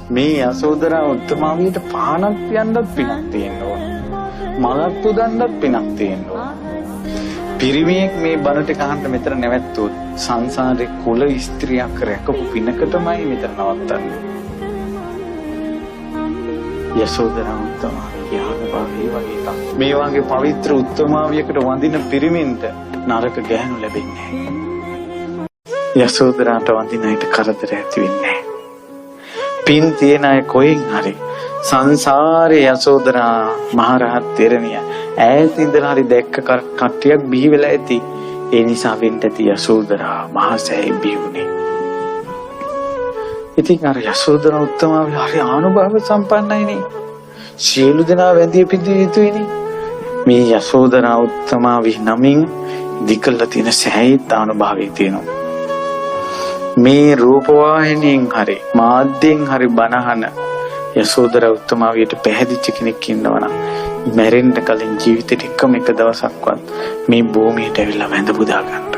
මේ යසෝදරා උත්තමාවියට පානක් පියන්නත් පිනක් තියෙන්න ඕන. මලක් පුදන්නත් පිනක් තියෙන්න ඕන. පිරිමියෙක් මේ බණ ටික අහන්න මෙතන නැවැත්තුවොත් සංසාරේ කුල ස්ත්‍රියක් රැකපු පිනකටමයි මෙතන නවත්තන්නේ. යසෝදරා උත්තමාවිය ආගභාවී වගේ තමයි. මේ වගේ පවිත්‍ර උත්තමාවියකට වඳින පිරිමින්ට නරක ගැහණු ලැබෙන්නේ නැහැ. යසෝදරාට වඳින අයට කරදර ඇති වෙන්නේ නැහැ. පින් තියෙන අය කොහෙන් හරි සංසාරේ යසෝදරා මහරහත් තෙරණිය ඈත ඉඳලා හරි දැක්ක කට්ටියක් බිහි වෙලා ඇති. ඒ නිසා වෙන්න ඇති යසෝදරා මහසෑය බිහුනේ. ඉතින් අර යසෝදරා උත්තමාවිය හරි ආනුභාව සම්පන්නයිනේ. සියලු දෙනා වැඳී පිදිය යුතුයිනේ. මේ යසෝදරා උත්තමාවිය නමින් දිකල්ලා තියෙන සෑයිත් ආනුභාවය තියෙනවා. මේ රූපවාහිනියෙන් හරි මාධ්‍යයෙන් හරි බණහන යසෝදරා උත්තමාවියට පැහැදිච්ච කෙනෙක් ඉන්නවනම් මැරෙන්න කලින් ජීවිතේ එකම එක දවසක්වත් මේ භූමියට ඇවිල්ලා වැඳ පුදා ගන්න.